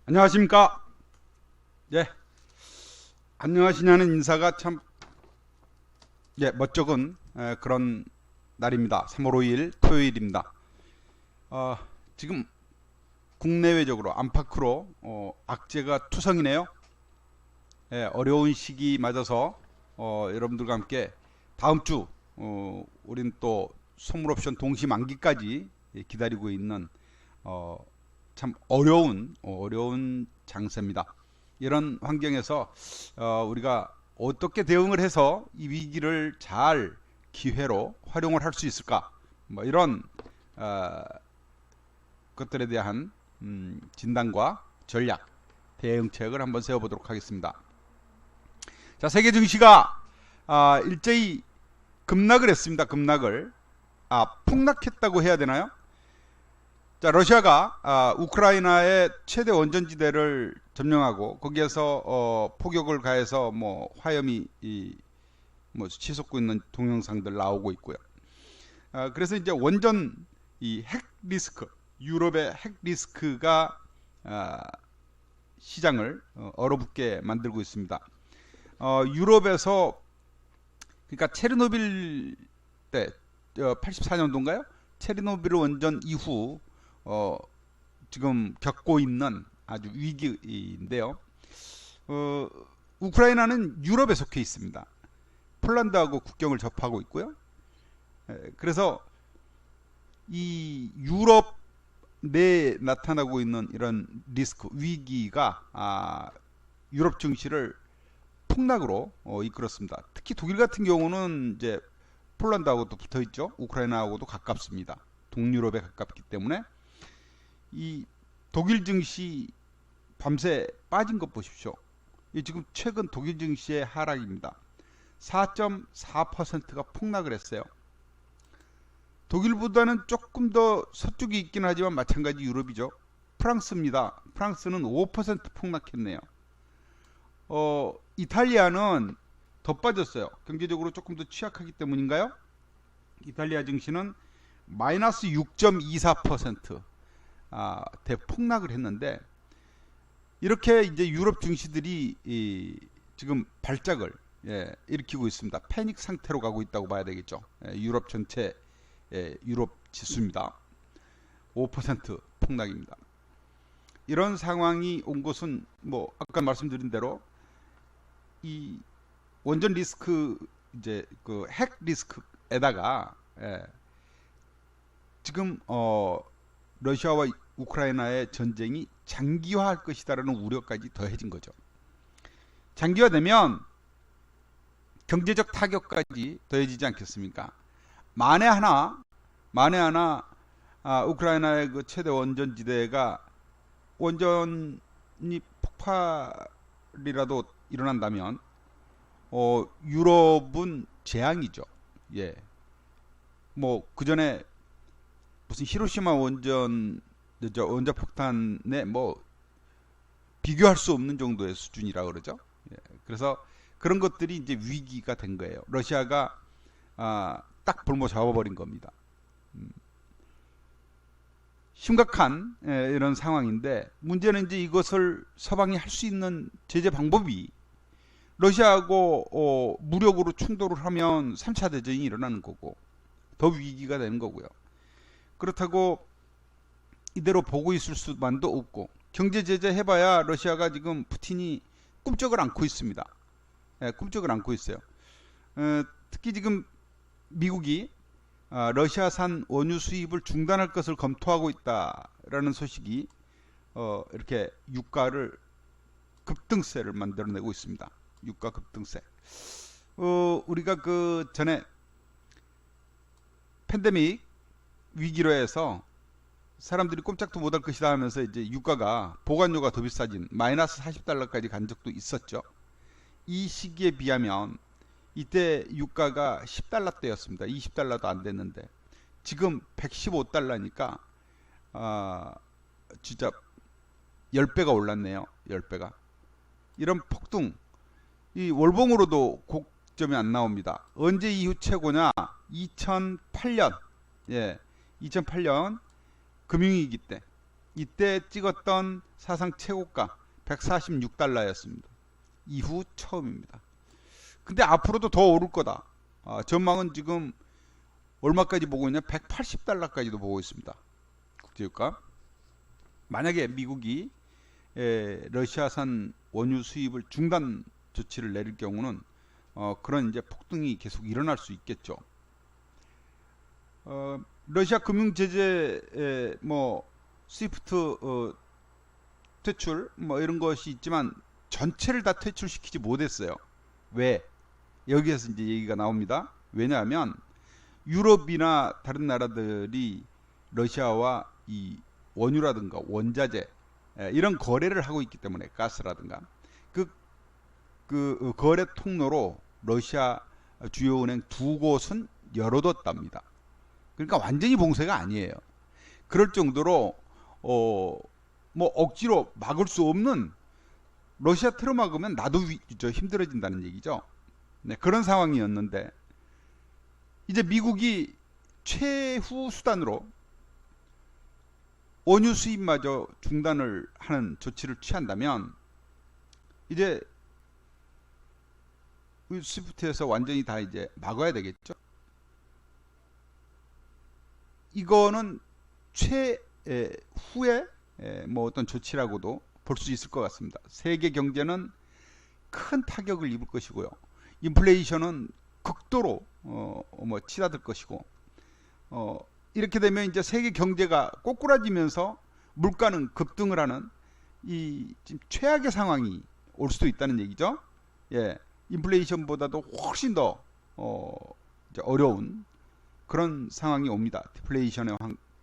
안녕하십니까? 예, 안녕하시냐는 인사가 참, 멋쩍은 그런 날입니다. 3월 5일 토요일입니다. 어, 지금 국내외적으로 안팎으로 악재가 투성이네요. 어려운 시기 맞아서 여러분들과 함께 다음 주 우린 또 선물 옵션 동시 만기까지 기다리고 있는 어, 참 어려운 장세입니다. 이런 환경에서 우리가 어떻게 대응을 해서 이 위기를 잘 기회로 활용을 할 수 있을까? 뭐 이런 어, 것들에 대한 진단과 전략, 대응책을 한번 세워보도록 하겠습니다. 자, 세계 증시가 일제히 급락을 했습니다. 급락을 폭락했다고 해야 되나요? 자, 러시아가 우크라이나의 최대 원전지대를 점령하고 거기에서 포격을 가해서 뭐 화염이 뭐 치솟고 있는 동영상들 나오고 있고요. 그래서 이제 원전 이 핵 리스크, 유럽의 핵 리스크가 시장을 얼어붙게 만들고 있습니다. 유럽에서 그러니까 체르노빌 때 84년도인가요? 체르노빌 원전 이후 지금 겪고 있는 아주 위기인데요. 우크라이나는 유럽에 속해 있습니다. 폴란드하고 국경을 접하고 있고요. 그래서 이 유럽 내에 나타나고 있는 이런 리스크, 위기가 유럽 증시를 폭락으로 이끌었습니다. 특히 독일 같은 경우는 이제 폴란드하고도 붙어 있죠. 우크라이나하고도 가깝습니다. 동유럽에 가깝기 때문에 이 독일 증시 밤새 빠진 것 보십시오. 이 지금 최근 독일 증시의 하락입니다. 4.4%가 폭락을 했어요. 독일보다는 조금 더 서쪽에 있긴 하지만 마찬가지 유럽이죠. 프랑스입니다. 프랑스는 5% 폭락했네요. 이탈리아는 더 빠졌어요. 경제적으로 조금 더 취약하기 때문인가요? 이탈리아 증시는 마이너스 6.24% 대폭락을 했는데, 이렇게 이제 유럽 증시들이 지금 발작을 일으키고 있습니다. 패닉 상태로 가고 있다고 봐야 되겠죠. 유럽 전체 유럽 지수입니다. 5% 폭락입니다. 이런 상황이 온 것은 뭐 아까 말씀드린 대로 이 원전 리스크, 이제 그 핵 리스크에다가 지금 러시아와 우크라이나의 전쟁이 장기화할 것이다라는 우려까지 더해진 거죠. 장기화되면 경제적 타격까지 더해지지 않겠습니까? 만에 하나 우크라이나의 그 최대 원전지대가 원전이 폭발이라도 일어난다면 유럽은 재앙이죠. 예. 뭐 그 전에 무슨 히로시마 원전 원자폭탄에 뭐 비교할 수 없는 정도의 수준이라 그러죠. 예. 그래서 그런 것들이 이제 위기가 된 거예요. 러시아가 딱 볼모 잡아버린 겁니다. 심각한 이런 상황인데, 문제는 이제 이것을 서방이 할 수 있는 제재 방법이, 러시아하고 무력으로 충돌을 하면 3차 대전이 일어나는 거고 더 위기가 되는 거고요. 그렇다고 이대로 보고 있을 수만도 없고, 경제 제재 해봐야 러시아가 지금 푸틴이 꿈쩍을 않고 있습니다. 꿈쩍을 않고 있어요. 특히 지금 미국이 러시아산 원유 수입을 중단할 것을 검토하고 있다라는 소식이 이렇게 유가를 급등세를 만들어내고 있습니다. 유가 급등세. 우리가 그 전에 팬데믹 위기로 해서 사람들이 꼼짝도 못할 것이다 하면서 이제 유가가, 보관료가 더 비싸진 마이너스 40달러까지 간 적도 있었죠. 이 시기에 비하면 이때 유가가 10달러대였습니다. 20달러도 안 됐는데 지금 115달러니까 진짜 10배가 올랐네요. 10배가. 이런 폭등, 이 월봉으로도 고점이 안 나옵니다. 언제 이후 최고냐? 2008년. 2008년 금융위기 때. 이때 찍었던 사상 최고가 146달러였습니다. 이후 처음입니다. 근데 앞으로도 더 오를 거다. 전망은 지금 얼마까지 보고 있냐? 180달러까지도 보고 있습니다. 국제유가. 만약에 미국이 러시아산 원유 수입을 중단 조치를 내릴 경우는 그런 이제 폭등이 계속 일어날 수 있겠죠. 러시아 금융 제재 뭐 스위프트 퇴출 뭐 이런 것이 있지만 전체를 다 퇴출시키지 못했어요. 왜? 여기에서 이제 얘기가 나옵니다. 왜냐하면 유럽이나 다른 나라들이 러시아와 이 원유라든가 원자재 이런 거래를 하고 있기 때문에 가스라든가 그 거래 통로로 러시아 주요 은행 두 곳은 열어뒀답니다. 그러니까 완전히 봉쇄가 아니에요. 그럴 정도로 뭐 억지로 막을 수 없는, 러시아 틀어막으면 나도 힘들어진다는 얘기죠. 네, 그런 상황이었는데 이제 미국이 최후 수단으로 원유 수입마저 중단을 하는 조치를 취한다면 이제 스위프트에서 완전히 다 이제 막아야 되겠죠. 이거는 최후의 뭐 어떤 조치라고도 볼 수 있을 것 같습니다. 세계 경제는 큰 타격을 입을 것이고요. 인플레이션은 극도로 뭐 치닫을 것이고, 이렇게 되면 이제 세계 경제가 꼬꾸라지면서 물가는 급등을 하는 이 지금 최악의 상황이 올 수도 있다는 얘기죠. 예, 인플레이션보다도 훨씬 더 이제 어려운 그런 상황이 옵니다. 디플레이션의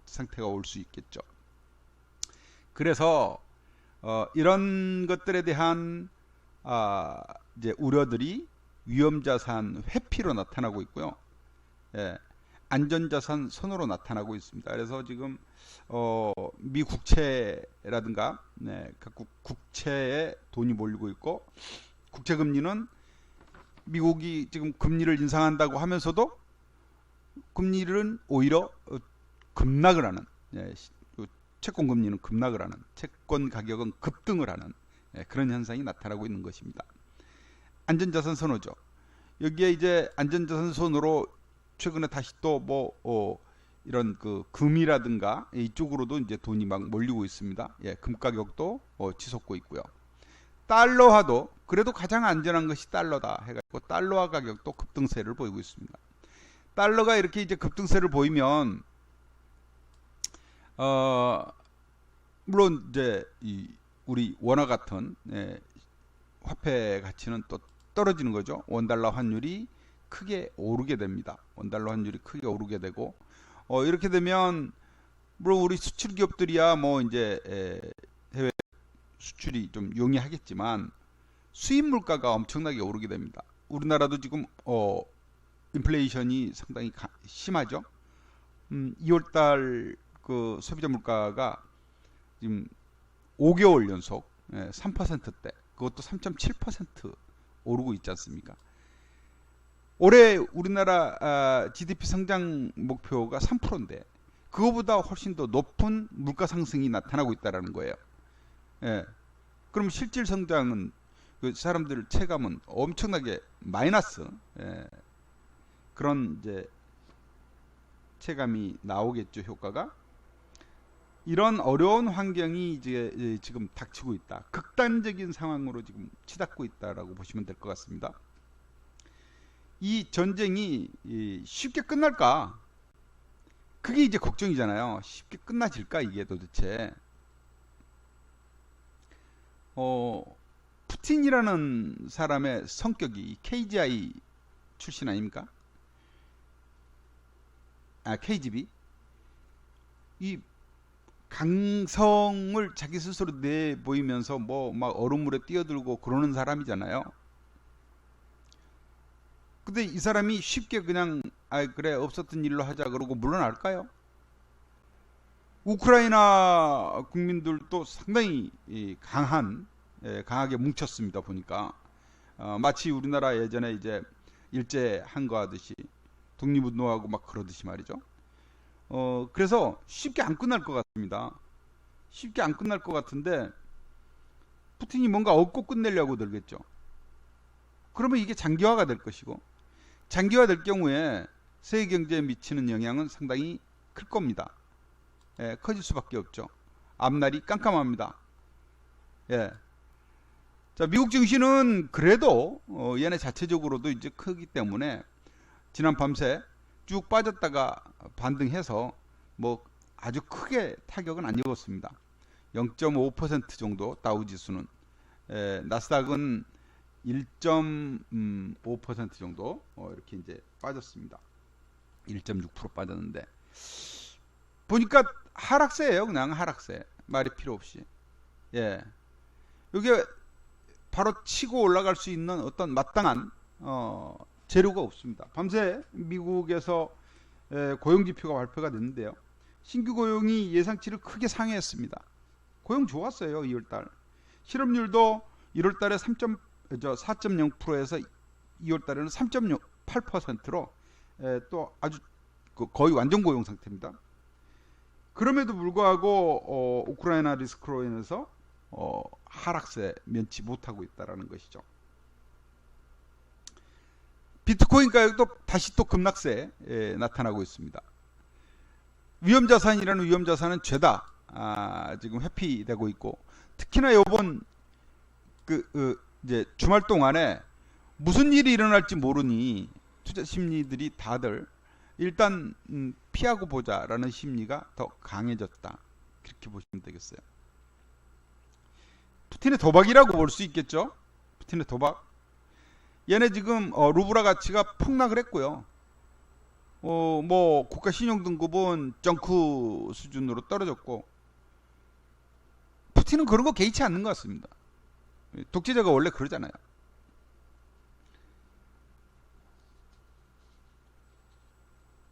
상태가 올 수 있겠죠. 그래서 이런 것들에 대한 이제 우려들이 위험자산 회피로 나타나고 있고요. 예, 안전자산 선호로 나타나고 있습니다. 그래서 지금 미 국채라든가 각국 국채에 돈이 몰리고 있고, 국채금리는 미국이 지금 금리를 인상한다고 하면서도 금리는 오히려 급락을 하는, 채권 금리는 급락을 하는, 채권 가격은 급등을 하는 그런 현상이 나타나고 있는 것입니다. 안전자산 선호죠. 여기에 이제 안전자산 선호로 최근에 다시 또 뭐 이런 그 금이라든가 이쪽으로도 이제 돈이 막 몰리고 있습니다. 예, 금 가격도 치솟고 있고요. 달러화도 그래도 가장 안전한 것이 달러다 해가지고 달러화 가격도 급등세를 보이고 있습니다. 달러가 이렇게 이제 급등세를 보이면 물론 이제 우리 원화 같은 화폐 가치는 또 떨어지는 거죠. 원달러 환율이 크게 오르게 됩니다. 원달러 환율이 크게 오르게 되고, 이렇게 되면 물론 우리 수출 기업들이야 뭐 이제 해외 수출이 좀 용이하겠지만 수입 물가가 엄청나게 오르게 됩니다. 우리나라도 지금 인플레이션이 상당히 심하죠. 2월달 그 소비자 물가가 지금 5개월 연속 3%대, 그것도 3.7% 오르고 있지 않습니까? 올해 우리나라 GDP 성장 목표가 3%인데 그거보다 훨씬 더 높은 물가 상승이 나타나고 있다는 거예요. 예. 그럼 실질 성장은 그 사람들 체감은 엄청나게 마이너스, 그런 이제 체감이 나오겠죠, 효과가. 이런 어려운 환경이 이제 지금 닥치고 있다. 극단적인 상황으로 지금 치닫고 있다라고 보시면 될 것 같습니다. 이 전쟁이 쉽게 끝날까? 그게 이제 걱정이잖아요. 쉽게 끝나질까 이게 도대체. 푸틴이라는 사람의 성격이 KGI 출신 아닙니까? KGB. 이 강성을 자기 스스로 내보이면서 뭐 막 얼음물에 뛰어들고 그러는 사람이잖아요. 근데 이 사람이 쉽게 그냥 그래 없었던 일로 하자 그러고 물러날까요? 우크라이나 국민들도 상당히 강하게 뭉쳤습니다. 보니까 마치 우리나라 예전에 이제 일제한 거 하듯이 독립운동하고 막 그러듯이 말이죠. 그래서 쉽게 안 끝날 것 같습니다. 쉽게 안 끝날 것 같은데 푸틴이 뭔가 얻고 끝내려고 들겠죠. 그러면 이게 장기화가 될 것이고, 장기화될 경우에 세계 경제에 미치는 영향은 상당히 클 겁니다. 예, 커질 수밖에 없죠. 앞날이 깜깜합니다. 예. 자, 미국 증시는 그래도 얘네 자체적으로도 이제 크기 때문에 지난 밤새 쭉 빠졌다가 반등해서 뭐 아주 크게 타격은 안 입었습니다. 0.5% 정도 다우지수는, 나스닥은 1.5% 정도 이렇게 이제 빠졌습니다. 1.6% 빠졌는데 보니까 하락세예요. 그냥 하락세. 말이 필요 없이. 예. 이게 바로 치고 올라갈 수 있는 어떤 마땅한 재료가 없습니다. 밤새 미국에서 고용지표가 발표가 됐는데요. 신규 고용이 예상치를 크게 상회했습니다. 고용 좋았어요. 2월달. 실업률도 1월달에 4.0%에서 2월달에는 3.8%로 또 아주 거의 완전 고용 상태입니다. 그럼에도 불구하고 우크라이나 리스크로 인해서 하락세 면치 못하고 있다는 것이죠. 비트코인 가격도 다시 또 급락세에 나타나고 있습니다. 위험자산이라는 위험자산은 죄다 지금 회피되고 있고, 특히나 이번 이제 주말 동안에 무슨 일이 일어날지 모르니 투자 심리들이 다들 일단 피하고 보자라는 심리가 더 강해졌다, 그렇게 보시면 되겠어요. 푸틴의 도박이라고 볼 수 있겠죠. 푸틴의 도박. 얘네 지금 루블화 가치가 폭락을 했고요. 뭐 국가 신용 등급은 정크 수준으로 떨어졌고, 푸틴은 그런 거 개의치 않는 것 같습니다. 독재자가 원래 그러잖아요.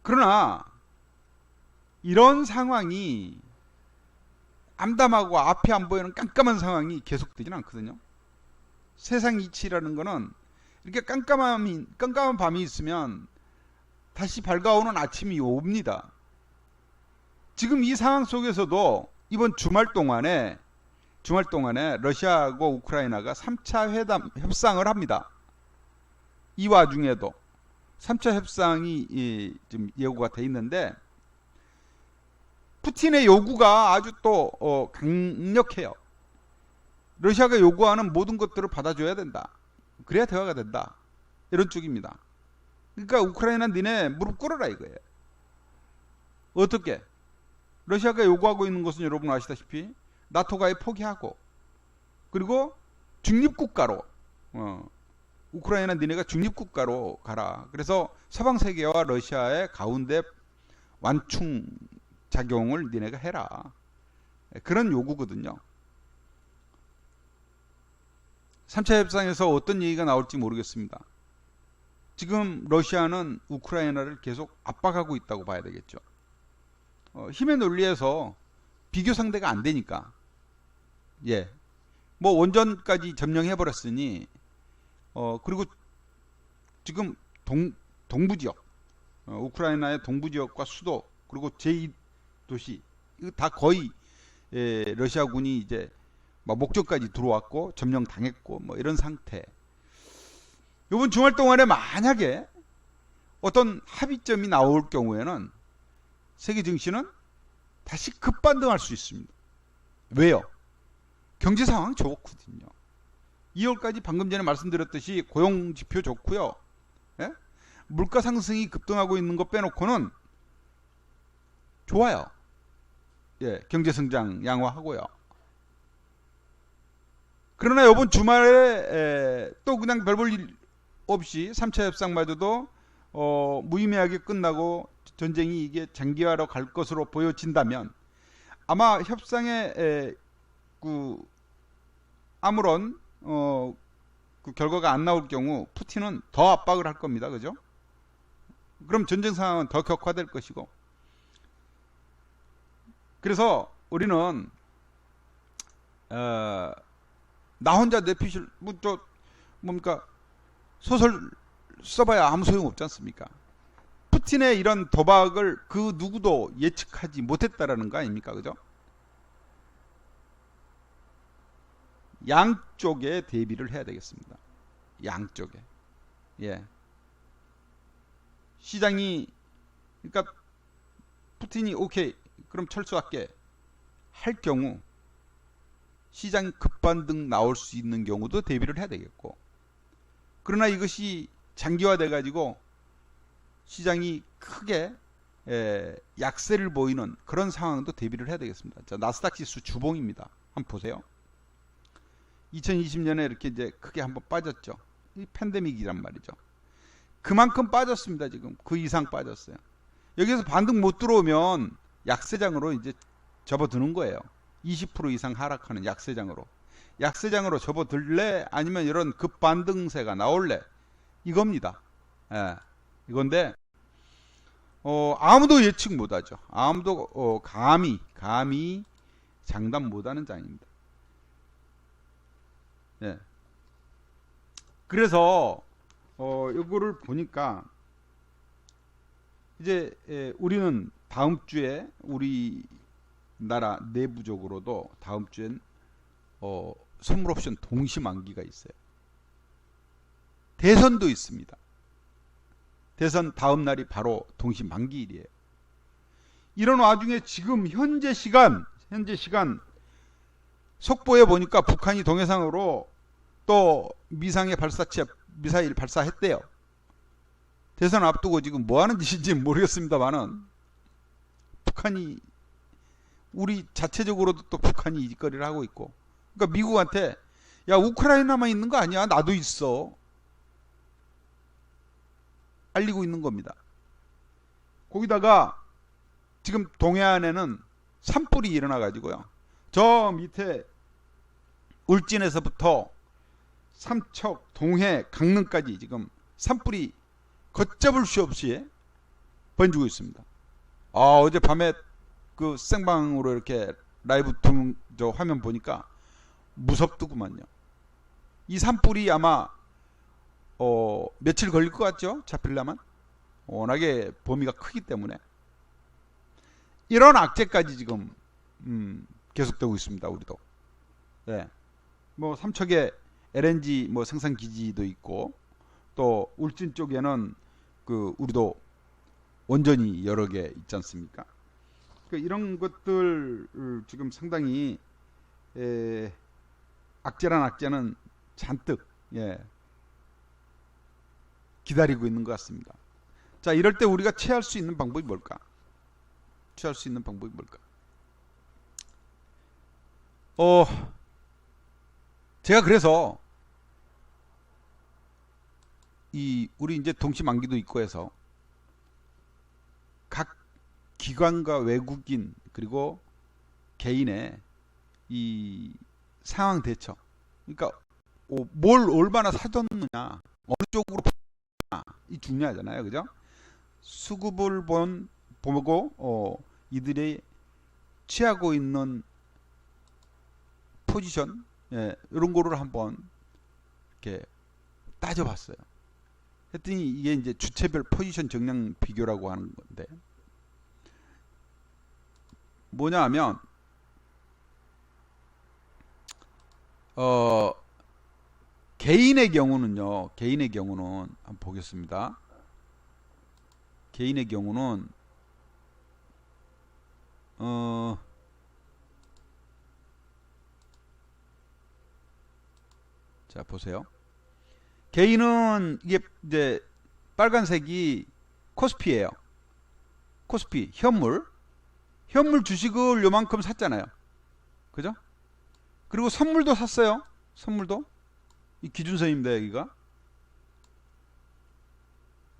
그러나 이런 상황이 암담하고 앞이 안 보이는 깜깜한 상황이 계속되지는 않거든요. 세상 이치라는 거는 이렇게 깜깜한 밤이 있으면 다시 밝아오는 아침이 옵니다. 지금 이 상황 속에서도 이번 주말 동안에 러시아하고 우크라이나가 3차 회담 협상을 합니다. 이 와중에도 3차 협상이 지금 예고가 돼 있는데, 푸틴의 요구가 아주 또 강력해요. 러시아가 요구하는 모든 것들을 받아줘야 된다. 그래야 대화가 된다. 이런 쪽입니다. 그러니까 우크라이나 니네 무릎 꿇어라 이거예요. 어떻게? 러시아가 요구하고 있는 것은 여러분 아시다시피 나토 가입 포기하고, 그리고 중립국가로 우크라이나 니네가 중립국가로 가라. 그래서 서방 세계와 러시아의 가운데 완충 작용을 니네가 해라. 그런 요구거든요. 3차 협상에서 어떤 얘기가 나올지 모르겠습니다. 지금 러시아는 우크라이나를 계속 압박하고 있다고 봐야 되겠죠. 힘의 논리에서 비교 상대가 안 되니까. 예. 뭐 원전까지 점령해 버렸으니, 그리고 지금 동부 지역, 우크라이나의 동부 지역과 수도, 그리고 제2도시, 이거 다 거의 러시아군이 이제 목적까지 들어왔고 점령 당했고 뭐 이런 상태. 이번 주말 동안에 만약에 어떤 합의점이 나올 경우에는 세계 증시는 다시 급반등할 수 있습니다. 왜요? 경제 상황 좋거든요. 2월까지 방금 전에 말씀드렸듯이 고용 지표 좋고요. 예? 물가 상승이 급등하고 있는 거 빼놓고는 좋아요. 예, 경제 성장 양호하고요. 그러나 이번 주말에 또 그냥 별 볼 일 없이 3차 협상마저도 무의미하게 끝나고 전쟁이 이게 장기화로 갈 것으로 보여진다면, 아마 협상에 아무런 그 결과가 안 나올 경우 푸틴은 더 압박을 할 겁니다. 그죠? 그럼 전쟁 상황은 더 격화될 것이고, 그래서 우리는 나 혼자 내피셜 뭡니까 소설 써봐야 아무 소용 없지 않습니까? 푸틴의 이런 도박을 그 누구도 예측하지 못했다라는 거 아닙니까? 그죠? 양쪽에 대비를 해야 되겠습니다. 양쪽에. 예. 시장이, 그러니까 푸틴이 오케이 그럼 철수할게 할 경우 시장 급반등 나올 수 있는 경우도 대비를 해야 되겠고, 그러나 이것이 장기화돼 가지고 시장이 크게 약세를 보이는 그런 상황도 대비를 해야 되겠습니다. 자, 나스닥 지수 주봉입니다. 한번 보세요. 2020년에 이렇게 이제 크게 한번 빠졌죠. 이 팬데믹이란 말이죠. 그만큼 빠졌습니다. 지금 그 이상 빠졌어요. 여기서 반등 못 들어오면 약세장으로 이제 접어드는 거예요. 20% 이상 하락하는 약세장으로. 약세장으로 접어들래? 아니면 이런 급반등세가 나올래? 이겁니다. 예, 이건데 아무도 예측 못하죠. 아무도 감히 장담 못하는 장입니다. 예. 그래서 요거를 보니까 이제 우리는 다음 주에 우리나라 내부적으로도 다음 주엔 선물 옵션 동시 만기가 있어요. 대선도 있습니다. 대선 다음 날이 바로 동시 만기일이에요. 이런 와중에 지금 현재 시간 속보에 보니까 북한이 동해상으로 또 미상의 미사일 발사했대요. 대선 앞두고 지금 뭐 하는 짓인지 모르겠습니다만은 북한이, 우리 자체적으로도 또 북한이 이 짓거리를 하고 있고, 그러니까 미국한테 야 우크라이나만 있는 거 아니야? 나도 있어. 알리고 있는 겁니다. 거기다가 지금 동해안에는 산불이 일어나 가지고요. 저 밑에 울진에서부터 삼척, 동해, 강릉까지 지금 산불이 걷잡을 수 없이 번지고 있습니다. 어젯밤에 그 생방으로 이렇게 라이브 저 화면 보니까 무섭더구만요. 이 산불이 아마 며칠 걸릴 것 같죠? 잡히려면 워낙에 범위가 크기 때문에 이런 악재까지 지금 계속되고 있습니다. 우리도. 네. 뭐 삼척에 LNG 뭐 생산 기지도 있고, 또 울진 쪽에는 그 우리도 원전이 여러 개 있지 않습니까? 그러니까 이런 것들 지금 상당히 악재란 악재는 잔뜩 기다리고 있는 것 같습니다. 자, 이럴 때 우리가 취할 수 있는 방법이 뭘까? 제가 그래서 우리 이제 동시 만기도 있고 해서 각 기관과 외국인 그리고 개인의 이 상황 대처, 그러니까 뭘 얼마나 사줬느냐, 어느 쪽으로 이 중요하잖아요, 그죠? 수급을 보고 이들이 취하고 있는 포지션, 이런 거를 한번 이렇게 따져봤어요. 했더니 이게 이제 주체별 포지션 정량 비교라고 하는 건데, 뭐냐 하면 개인의 경우는 한번 보겠습니다. 개인의 경우는 자 보세요. 개인은 이게 이제 빨간색이 코스피예요. 코스피 현물 주식을 요만큼 샀잖아요. 그죠? 그리고 선물도 샀어요. 선물도 이 기준선입니다, 여기가.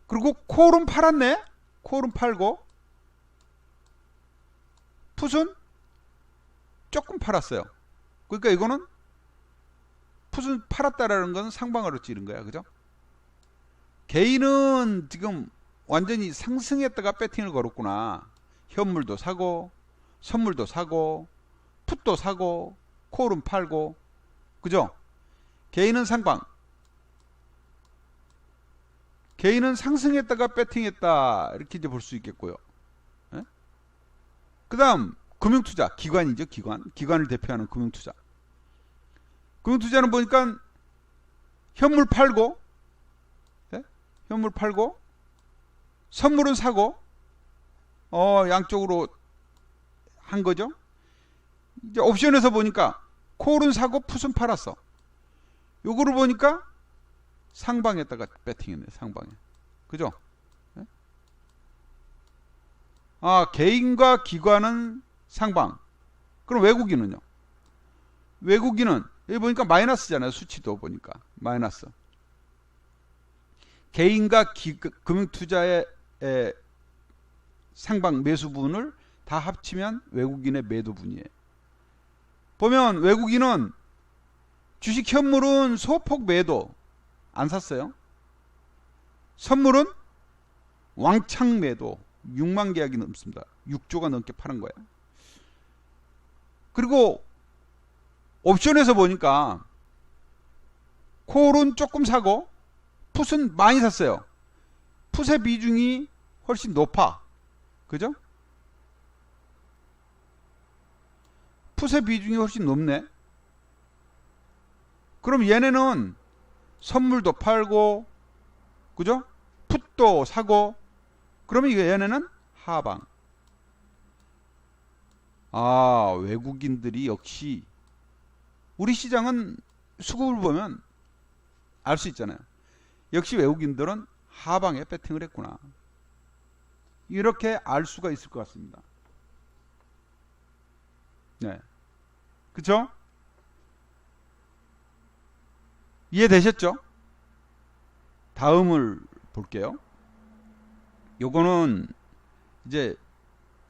그리고 콜은 팔았네. 콜은 팔고 풋은 조금 팔았어요. 그러니까 이거는 풋은 팔았다라는 건 상방으로 찌른 거야, 그죠? 개인은 지금 완전히 상승했다가 배팅을 걸었구나. 현물도 사고 선물도 사고 풋도 사고 콜은 팔고, 그죠? 개인은 상방, 개인은 상승했다가 배팅했다, 이렇게 이제 볼 수 있겠고요. 그 다음 금융투자, 기관이죠. 기관을 대표하는 금융투자. 금융투자는 보니까 현물 팔고, 예? 현물 팔고, 선물은 사고, 양쪽으로 한 거죠. 이제 옵션에서 보니까 콜은 사고 풋은 팔았어. 요거를 보니까 상방에다가 배팅했네. 상방에. 그죠? 예? 개인과 기관은 상방. 그럼 외국인은요? 외국인은 여기 보니까 마이너스잖아요. 수치도 보니까 마이너스. 개인과 금융투자의 상방 매수분을 다 합치면 외국인의 매도분이에요. 보면 외국인은 주식 현물은 소폭 매도 안 샀어요. 선물은 왕창 매도 6만 계약이 넘습니다. 6조가 넘게 파는 거예요. 그리고 옵션에서 보니까 콜은 조금 사고 풋은 많이 샀어요. 풋의 비중이 훨씬 높아. 그죠? 풋의 비중이 훨씬 높네. 그럼 얘네는 선물도 팔고, 그죠? 풋도 사고, 그러면 얘네는 하방. 외국인들이 역시 우리 시장은 수급을 보면 알 수 있잖아요. 역시 외국인들은 하방에 배팅을 했구나. 이렇게 알 수가 있을 것 같습니다. 네. 그쵸? 이해되셨죠? 다음을 볼게요. 요거는 이제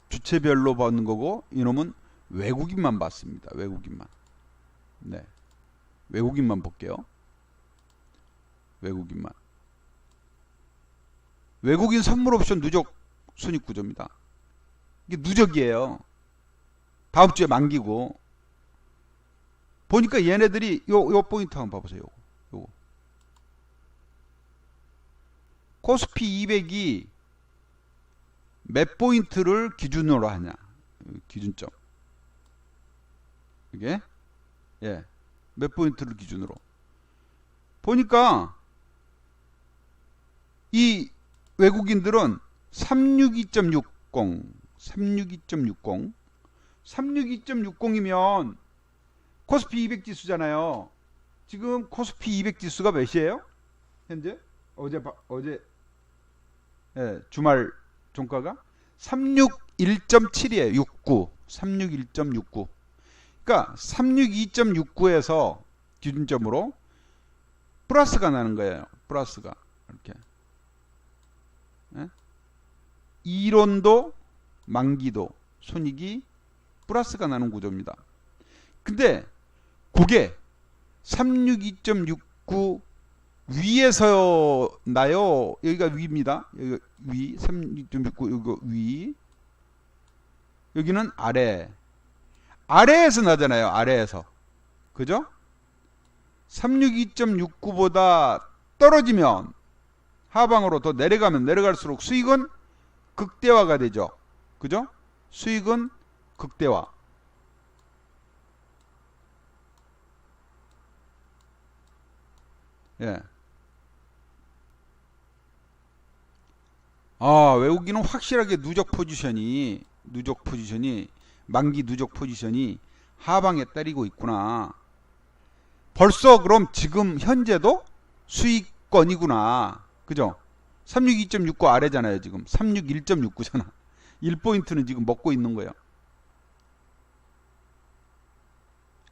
주체별로 받는 거고, 이놈은 외국인만 받습니다. 외국인만. 네. 외국인만 볼게요. 외국인만. 외국인 선물 옵션 누적 순익구조입니다. 이게 누적이에요. 다음 주에 만기고. 보니까 얘네들이 요 포인트 한번 봐보세요. 요거. 코스피 200이 몇 포인트를 기준으로 하냐. 기준점. 이게 몇 포인트를 기준으로. 보니까 이 외국인들은 362.60, 362.60, 362.60이면 코스피 200 지수잖아요. 지금 코스피 200 지수가 몇이에요? 현재? 어제 주말 종가가 361.7이에요. 69. 361.69. 그러니까 362.69에서 기준점으로 플러스가 나는 거예요. 플러스가 이렇게. 이론도 만기도 손익이 플러스가 나는 구조입니다. 근데 그게 362.69 위에서 나요. 여기가 위입니다. 여기가 위 362.69 여기가 위. 여기는 아래. 아래에서 나잖아요. 아래에서. 그죠? 362.69보다 떨어지면 하방으로 더 내려가면 내려갈수록 수익은 극대화가 되죠. 그죠? 수익은 극대화. 예. 외국인은 확실하게 누적 포지션이 만기 누적 포지션이 하방에 때리고 있구나. 벌써 그럼 지금 현재도 수익권이구나. 그죠? 362.69 아래잖아요. 지금 361.69잖아. 1포인트는 지금 먹고 있는 거예요.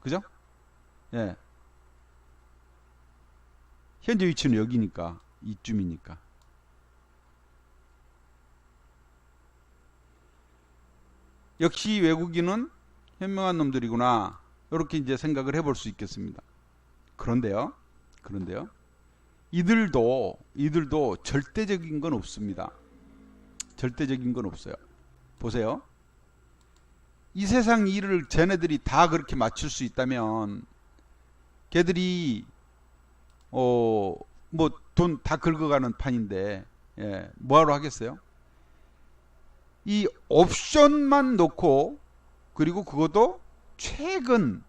그죠? 예. 현재 위치는 여기니까, 이쯤이니까. 역시 외국인은 현명한 놈들이구나. 이렇게 이제 생각을 해볼 수 있겠습니다. 그런데요. 이들도 절대적인 건 없습니다. 절대적인 건 없어요. 보세요. 이 세상 일을 쟤네들이 다 그렇게 맞출 수 있다면 걔들이 뭐 돈 다 긁어가는 판인데 뭐하러 하겠어요? 이 옵션만 놓고, 그리고 그것도 최근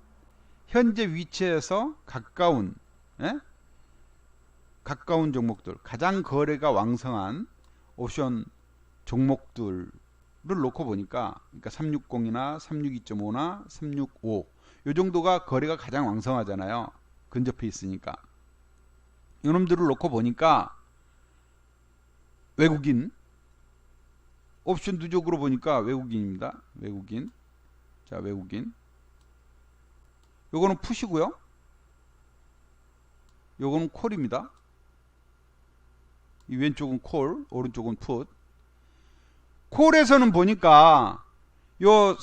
현재 위치에서 가까운 가까운 종목들, 가장 거래가 왕성한 옵션 종목들을 놓고 보니까, 그러니까 360이나 362.5나 365, 요 정도가 거래가 가장 왕성하잖아요. 근접해 있으니까. 이놈들을 놓고 보니까 외국인, 옵션 누적으로 보니까 외국인입니다. 외국인. 자, 외국인. 요거는 풋이고요. 요거는 콜입니다. 이 왼쪽은 콜, 오른쪽은 풋. 콜에서는 보니까 요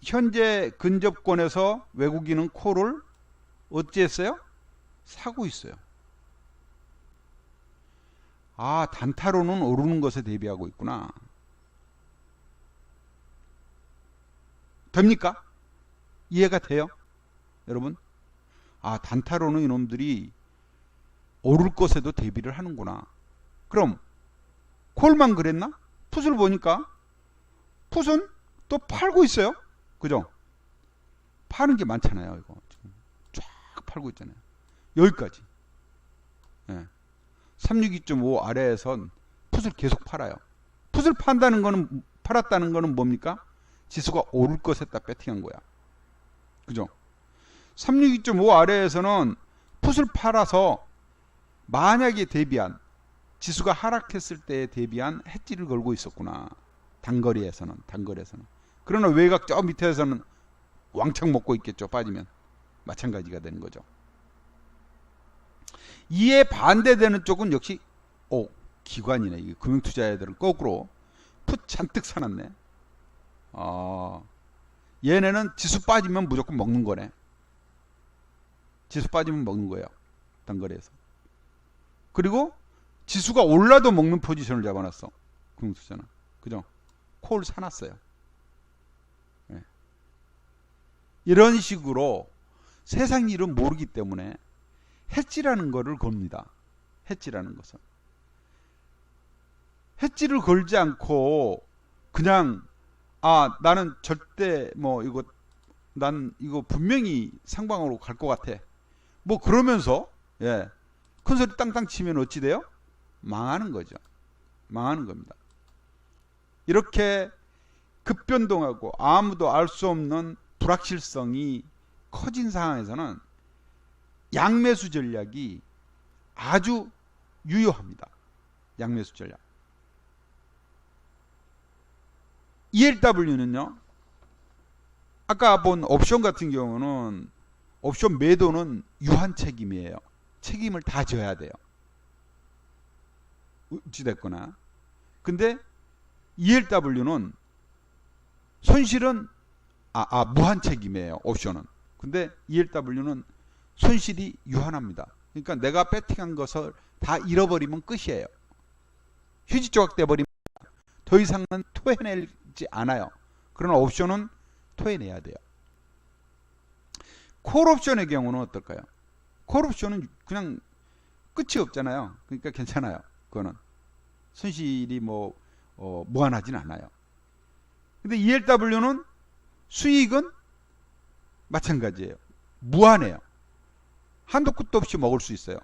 현재 근접권에서 외국인은 콜을 어찌했어요? 사고 있어요. 아, 단타로는 오르는 것에 대비하고 있구나. 됩니까? 이해가 돼요? 여러분? 아, 단타로는 이놈들이 오를 것에도 대비를 하는구나. 그럼 콜만 그랬나? 풋을 보니까 풋은 또 팔고 있어요. 그죠? 파는 게 많잖아요. 이거 지금 쫙 팔고 있잖아요. 여기까지. 362.5 아래에선 풋을 계속 팔아요. 풋을 판다는 거는, 팔았다는 거는 뭡니까? 지수가 오를 것에다 배팅한 거야. 그죠? 362.5 아래에서는 풋을 팔아서 만약에 대비한, 지수가 하락했을 때에 대비한 해지를 걸고 있었구나. 단거리에서는. 그러나 외곽 저 밑에서는 왕창 먹고 있겠죠. 빠지면 마찬가지가 되는 거죠. 이에 반대되는 쪽은 역시 기관이네. 이게 금융투자자들은 거꾸로 풋 잔뜩 사놨네. 얘네는 지수 빠지면 무조건 먹는 거네. 지수 빠지면 먹는 거예요. 단거리에서. 그리고 지수가 올라도 먹는 포지션을 잡아놨어. 금융투자는. 그죠? 콜 사놨어요. 네. 이런 식으로 세상 일은 모르기 때문에 해지라는 거를 겁니다. 해지라는 것은. 해지를 걸지 않고 그냥 나는 절대 난 이거 분명히 상방으로 갈 것 같아. 그러면서 큰 소리 땅땅 치면 어찌 돼요? 망하는 거죠. 망하는 겁니다. 이렇게 급변동하고 아무도 알 수 없는 불확실성이 커진 상황에서는 양매수 전략이 아주 유효합니다. 양매수 전략. ELW는요, 아까 본 옵션 같은 경우는 옵션 매도는 유한 책임이에요. 책임을 다 져야 돼요. 어찌됐거나. 근데 ELW는 손실은 무한 책임이에요. 옵션은. 근데 ELW는 손실이 유한합니다. 그러니까 내가 배팅한 것을 다 잃어버리면 끝이에요. 휴지 조각 돼버리면 더 이상은 토해내지 않아요. 그러나 옵션은 토해내야 돼요. 콜옵션의 경우는 어떨까요? 콜옵션은 그냥 끝이 없잖아요. 그러니까 괜찮아요. 그거는 손실이 무한하진 않아요. 근데 ELW는 수익은 마찬가지예요. 무한해요. 한도 끝도 없이 먹을 수 있어요.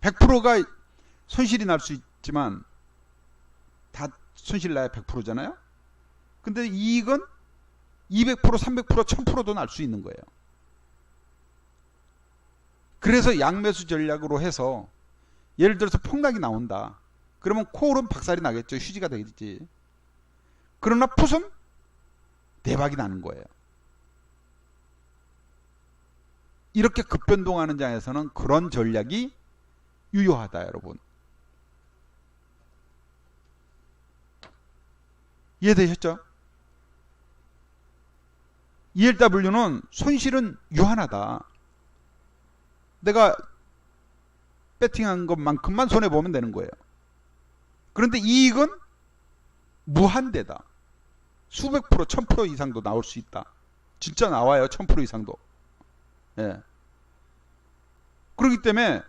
100%가 손실이 날 수 있지만 다 손실 나야 100%잖아요. 근데 이익은 200%, 300%, 1000%도 날 수 있는 거예요. 그래서 양매수 전략으로 해서 예를 들어서 폭락이 나온다. 그러면 콜은 박살이 나겠죠. 휴지가 되겠지. 그러나 풋은 대박이 나는 거예요. 이렇게 급변동하는 장에서는 그런 전략이 유효하다, 여러분. 이해되셨죠? ELW는 손실은 유한하다. 내가 배팅한 것만큼만 손해보면 되는 거예요. 그런데 이익은 무한대다. 수백 프로, 1000% 이상도 나올 수 있다. 진짜 나와요. 1000% 이상도. 그렇기 때문에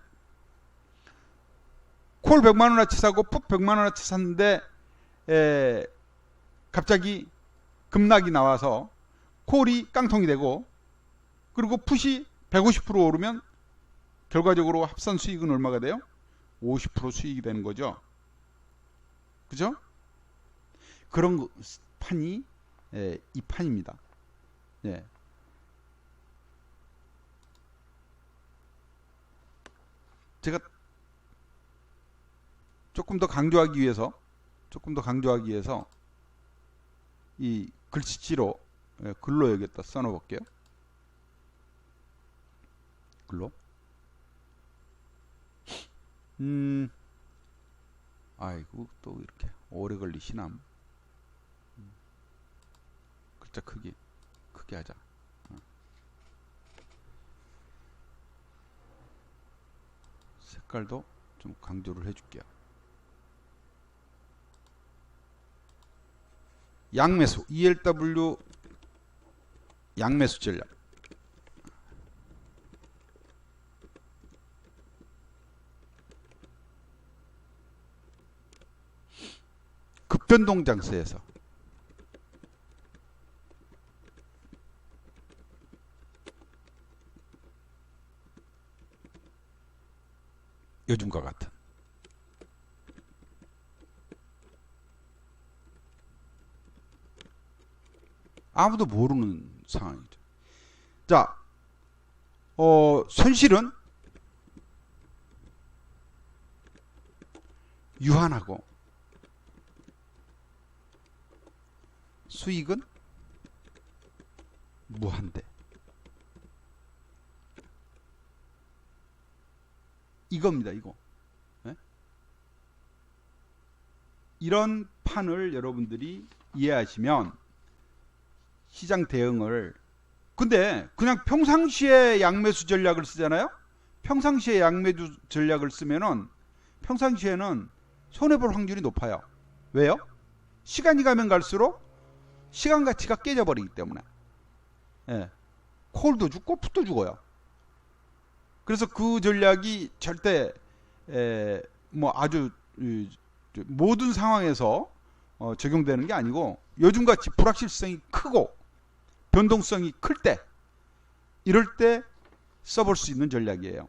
콜 100만원어치 사고 풋 100만원어치 샀는데 갑자기 급락이 나와서 콜이 깡통이 되고 그리고 풋이 150% 오르면 결과적으로 합산 수익은 얼마가 돼요? 50% 수익이 되는 거죠. 그죠? 그런 판이 이 판입니다. 예. 제가 조금 더 강조하기 위해서 이 글씨체로 글로 여기다 써놓을게요. 글로. 아이고 또 이렇게 오래 걸리시나. 글자 크게 하자. 색깔도 좀 강조를 해줄게요. 양매수 ELW 양매수 전략. 급변동 장세에서 요즘과 같은 아무도 모르는 상황이죠. 자, 손실은 유한하고 수익은 무한대. 이겁니다. 이거. 네? 이런 판을 여러분들이 이해하시면 시장 대응을, 근데 그냥 평상시에 양매수 전략을 쓰잖아요. 평상시에 양매수 전략을 쓰면은 평상시에는 손해볼 확률이 높아요. 왜요? 시간이 가면 갈수록 시간 가치가 깨져버리기 때문에. 예. 콜도 죽고 풋도 죽어요. 그래서 그 전략이 절대 뭐 아주 모든 상황에서 적용되는 게 아니고, 요즘같이 불확실성이 크고 변동성이 클 때, 이럴 때 써볼 수 있는 전략이에요.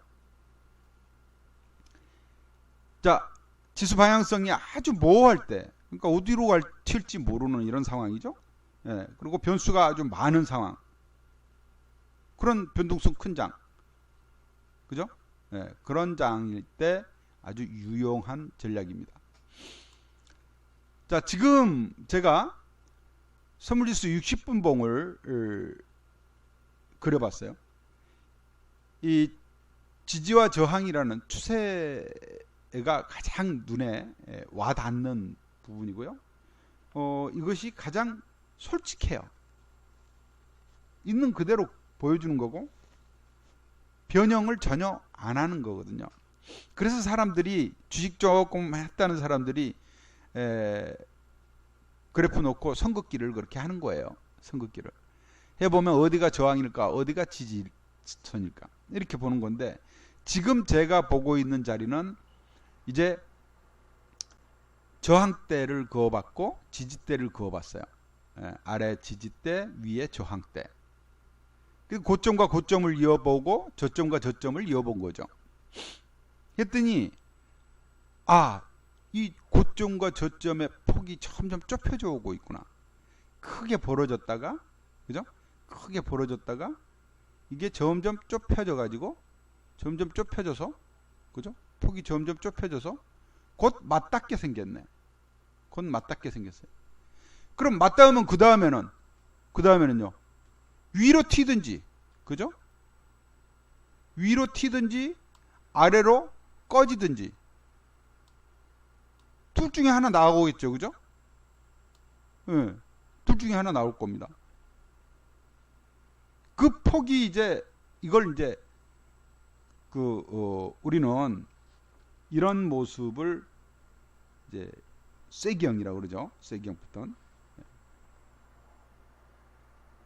자, 지수 방향성이 아주 모호할 때, 그러니까 어디로 튈지 모르는 이런 상황이죠. 예, 그리고 변수가 아주 많은 상황, 그런 변동성 큰 장, 그죠? 예, 그런 장일 때 아주 유용한 전략입니다. 자, 지금 제가 선물지수 60분봉을 그려봤어요. 이 지지와 저항이라는 추세가 가장 눈에 와닿는 부분이고요. 이것이 가장 솔직해요. 있는 그대로 보여주는 거고 변형을 전혀 안 하는 거거든요. 그래서 사람들이, 주식 조금 했다는 사람들이 그래프 놓고 선긋기를 그렇게 하는 거예요. 선긋기를 해보면 어디가 저항일까, 어디가 지지선일까, 이렇게 보는 건데, 지금 제가 보고 있는 자리는 이제 저항대를 그어봤고 지지대를 그어봤어요. 아래 지지대, 위에 저항대. 고점과 고점을 이어보고 저점과 저점을 이어본 거죠. 했더니 이 고점과 저점의 폭이 점점 좁혀져 오고 있구나. 크게 벌어졌다가, 그죠? 크게 벌어졌다가 이게 점점 좁혀져 가지고, 점점 좁혀져서, 그죠? 폭이 점점 좁혀져서 곧 맞닿게 생겼네. 곧 맞닿게 생겼어요. 그럼 맞닿으면 그 다음에는요, 위로 튀든지, 그죠? 위로 튀든지 아래로 꺼지든지 둘 중에 하나 나오겠죠, 그죠? 네, 둘 중에 하나 나올 겁니다. 그 폭이 이걸 우리는 이런 모습을 쐐기형이라고 그러죠. 쐐기형부터는.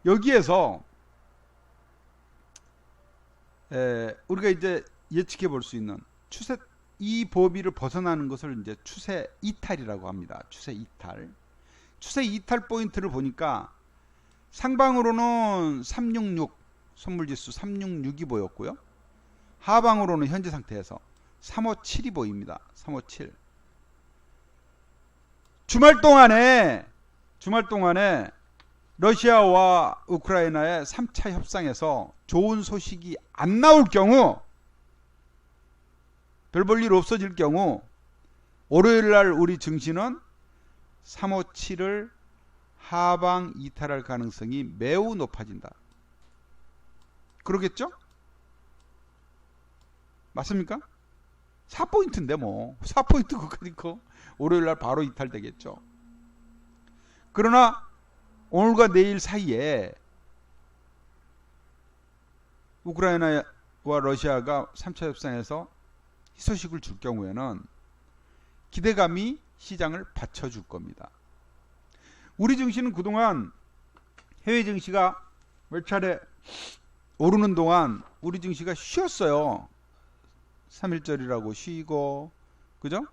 여기에서 우리가 예측해 볼 수 있는 추세, 이 범위를 벗어나는 것을 추세 이탈이라고 합니다. 추세 이탈. 추세 이탈 포인트를 보니까 상방으로는 366, 선물지수 366이 보였고요. 하방으로는 현재 상태에서 357이 보입니다. 357. 주말 동안에 러시아와 우크라이나의 3차 협상에서 좋은 소식이 안 나올 경우, 별 볼 일 없어질 경우 월요일 날 우리 증시는 357을 하방 이탈할 가능성이 매우 높아진다. 그러겠죠? 맞습니까? 4포인트인데 뭐 4포인트 그까짓 거 월요일 날 바로 이탈되겠죠. 그러나 오늘과 내일 사이에 우크라이나와 러시아가 3차 협상에서 희소식을 줄 경우에는 기대감이 시장을 받쳐줄 겁니다. 우리 증시는 그동안 해외 증시가 몇 차례 오르는 동안 우리 증시가 쉬었어요. 3일절이라고 쉬고, 그죠?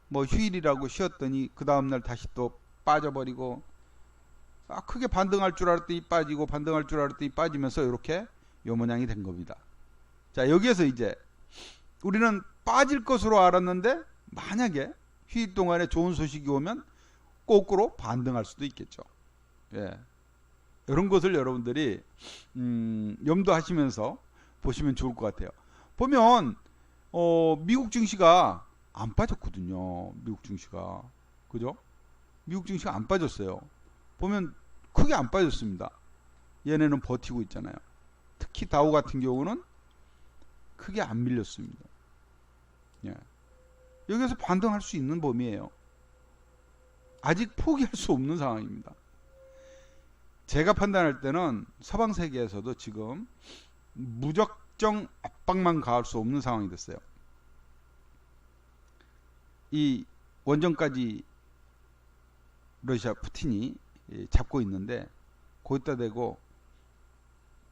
뭐 휴일이라고 쉬었더니 그 다음날 다시 또 빠져버리고, 크게 반등할 줄 알았더니 빠지고 반등할 줄 알았더니 빠지면서 이렇게 요 모양이 된 겁니다. 자, 여기에서 이제 우리는 빠질 것으로 알았는데 만약에 휴일 동안에 좋은 소식이 오면 거꾸로 반등할 수도 있겠죠. 예. 이런 것을 여러분들이 염두하시면서 보시면 좋을 것 같아요. 보면 미국 증시가 안 빠졌거든요. 미국 증시가, 그죠? 미국 증시가 안 빠졌어요. 보면 크게 안 빠졌습니다. 얘네는 버티고 있잖아요. 특히 다우 같은 경우는 크게 안 밀렸습니다. 예. 여기서 반등할 수 있는 범위예요. 아직 포기할 수 없는 상황입니다. 제가 판단할 때는 서방 세계에서도 지금 무적정 압박만 가할 수 없는 상황이 됐어요. 이 원전까지 러시아 푸틴이 잡고 있는데 거기다 대고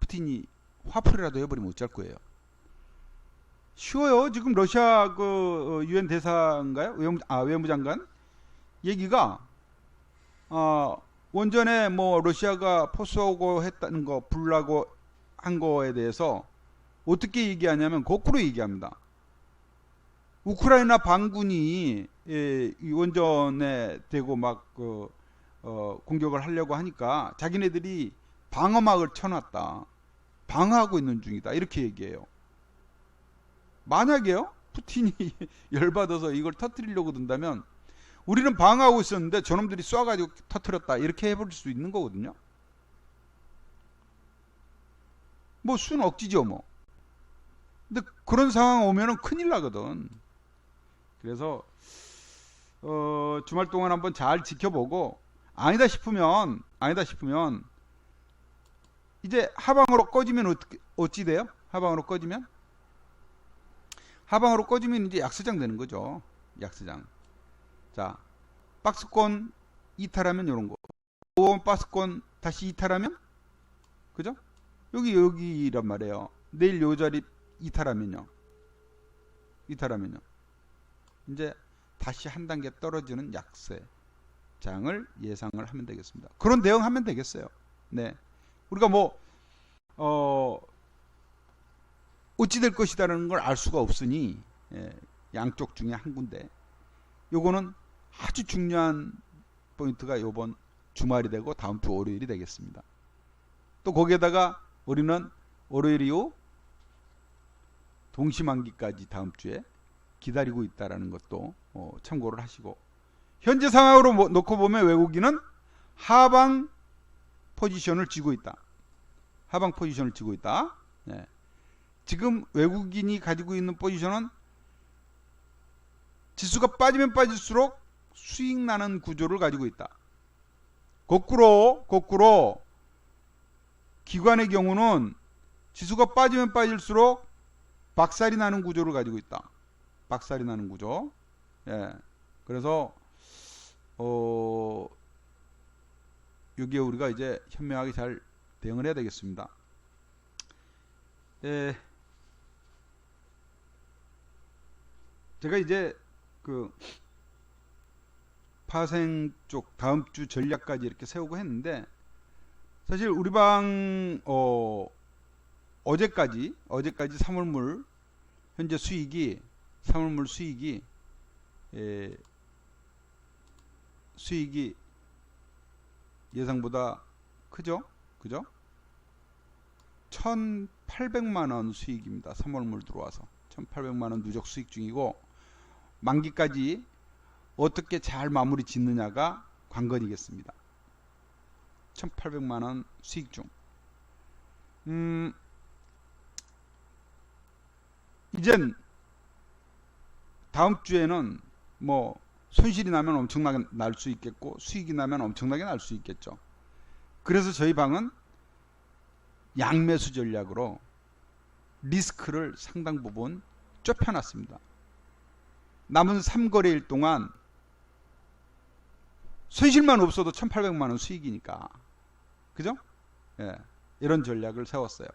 푸틴이 화풀이라도 해버리면 어쩔 거예요. 쉬워요. 지금 러시아 그 유엔 대사인가요? 외무장관 얘기가 원전에 뭐 러시아가 포수하고 했다는 거 불라고 한 거에 대해서 어떻게 얘기하냐면 거꾸로 얘기합니다. 우크라이나 반군이 이 원전에 대고 막 공격을 하려고 하니까 자기네들이 방어막을 쳐놨다. 방어하고 있는 중이다. 이렇게 얘기해요. 만약에요, 푸틴이 열받아서 이걸 터뜨리려고 든다면 우리는 방어하고 있었는데 저놈들이 쏴가지고 터뜨렸다. 이렇게 해버릴 수 있는 거거든요. 뭐 순 억지죠 뭐. 근데 그런 상황 오면은 큰일 나거든. 그래서 주말 동안 한번 잘 지켜보고 아니다 싶으면 이제 하방으로 꺼지면 어찌 돼요? 하방으로 꺼지면 이제 약수장 되는 거죠. 약수장. 자, 박스권 이탈하면 이런 거. 박스권 다시 이탈하면, 그죠? 여기란 말이에요. 내일 요 자리 이탈하면요. 이제 다시 한 단계 떨어지는 약세장을 예상을 하면 되겠습니다. 그런 대응하면 되겠어요. 네. 우리가 뭐 어찌 될 것이다라는 걸 알 수가 없으니 양쪽 중에 한 군데. 요거는 아주 중요한 포인트가 요번 주말이 되고 다음 주 월요일이 되겠습니다. 또 거기에다가 우리는 월요일 이후 동시만기까지 다음 주에 기다리고 있다라는 것도 참고를 하시고, 현재 상황으로 놓고 보면 외국인은 하방 포지션을 쥐고 있다. 네. 지금 외국인이 가지고 있는 포지션은 지수가 빠지면 빠질수록 수익 나는 구조를 가지고 있다. 거꾸로 기관의 경우는 지수가 빠지면 빠질수록 박살이 나는 구조를 가지고 있다. 박살이 나는 구조. 예. 그래서 여기에 우리가 이제 현명하게 잘 대응을 해야 되겠습니다. 예. 제가 이제 그 파생 쪽 다음 주 전략까지 이렇게 세우고 했는데, 사실 우리 방 어제까지 사물물 현재 수익이 사물물 수익이 예상보다 크죠? 그죠? 1,800만원 수익입니다. 3월물 들어와서 1,800만원 누적 수익 중이고, 만기까지 어떻게 잘 마무리 짓느냐가 관건이겠습니다. 1,800만원 수익 중. 이젠 다음 주에는 뭐 손실이 나면 엄청나게 날 수 있겠고, 수익이 나면 엄청나게 날 수 있겠죠. 그래서 저희 방은 양매수 전략으로 리스크를 상당 부분 좁혀놨습니다. 남은 3거래일 동안 손실만 없어도 1,800만원 수익이니까, 그죠? 예, 이런 전략을 세웠어요.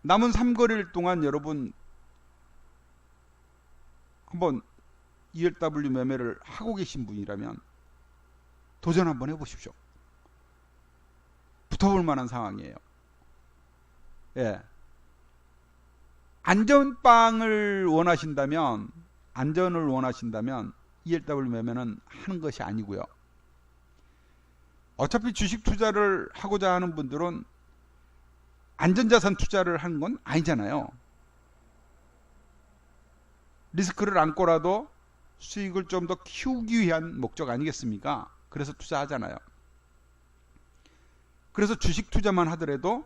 남은 3거래일 동안 여러분 한번 ELW 매매를 하고 계신 분이라면 도전 한번 해보십시오. 붙어볼 만한 상황이에요. 예. 안전을 원하신다면 ELW 매매는 하는 것이 아니고요. 어차피 주식 투자를 하고자 하는 분들은 안전자산 투자를 하는 건 아니잖아요. 리스크를 안고라도 수익을 좀 더 키우기 위한 목적 아니겠습니까? 그래서 투자하잖아요. 그래서 주식 투자만 하더라도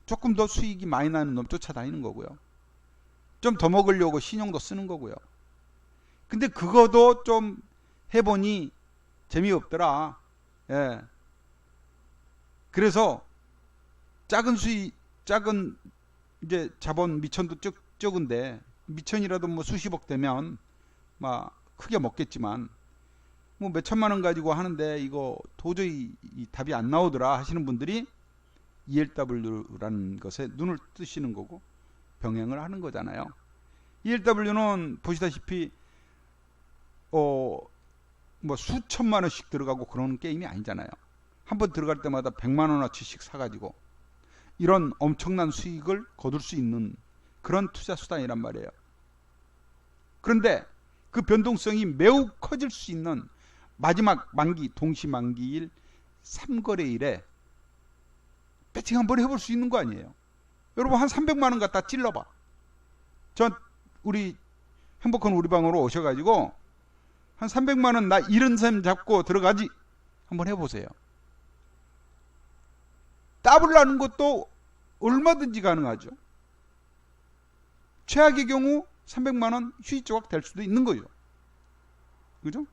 조금 더 수익이 많이 나는 놈 쫓아다니는 거고요. 좀 더 먹으려고 신용도 쓰는 거고요. 근데 그거도 좀 해보니 재미없더라. 예. 그래서 작은 이제 자본 미천도 적은데, 미천이라도 뭐 수십억 되면 막 크게 먹겠지만, 뭐 몇천만원 가지고 하는데 이거 도저히 답이 안 나오더라 하시는 분들이 ELW라는 것에 눈을 뜨시는 거고 병행을 하는 거잖아요. ELW는 보시다시피 뭐 수천만 원씩 들어가고 그런 게임이 아니잖아요. 한번 들어갈 때마다 100만 원어치씩 사가지고 이런 엄청난 수익을 거둘 수 있는 그런 투자 수단이란 말이에요. 그런데 그 변동성이 매우 커질 수 있는 마지막 만기, 동시만기일 3거래일에 배팅 한번 해볼 수 있는 거 아니에요. 여러분 한 300만 원 갖다 찔러봐. 우리 행복한 우리 방으로 오셔가지고 한 300만 원 나 이런 셈 잡고 들어가지 한번 해보세요. 더블 나는 것도 얼마든지 가능하죠. 최악의 경우 300만 원 휴지 조각 될 수도 있는 거죠. 그죠?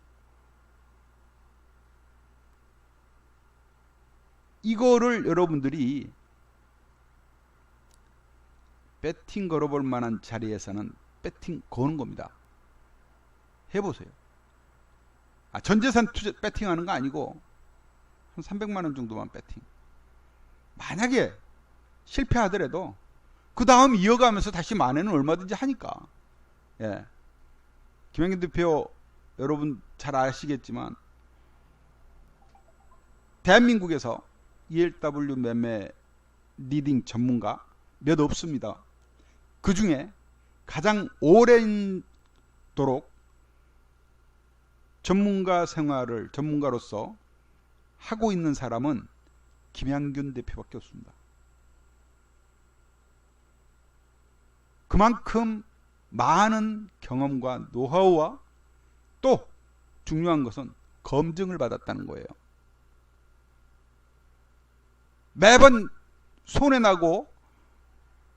이거를 여러분들이 배팅 걸어볼 만한 자리에서는 배팅 거는 겁니다. 해보세요. 전재산 투자 배팅하는 거 아니고 한 300만 원 정도만 배팅. 만약에 실패하더라도 그 다음 이어가면서 다시 만회는 얼마든지 하니까. 예. 김영균 대표 여러분 잘 아시겠지만 대한민국에서 ELW 매매 리딩 전문가 몇 없습니다. 그 중에 가장 오랜도록 전문가 생활을 전문가로서 하고 있는 사람은 김양균 대표밖에 없습니다. 그만큼 많은 경험과 노하우와 또 중요한 것은 검증을 받았다는 거예요. 매번 손해나고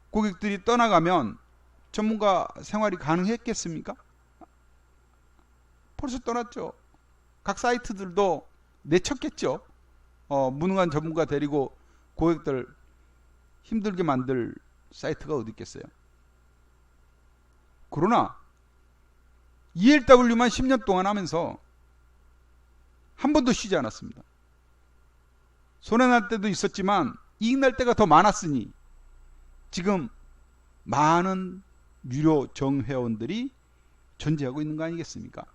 고객들이 떠나가면 전문가 생활이 가능했겠습니까? 벌써 떠났죠. 각 사이트들도 내쳤겠죠. 무능한 전문가 데리고 고객들 힘들게 만들 사이트가 어디 있겠어요. 그러나 ELW만 10년 동안 하면서 한 번도 쉬지 않았습니다. 손해날 때도 있었지만 이익날 때가 더 많았으니 지금 많은 유료 정회원들이 존재하고 있는 거 아니겠습니까?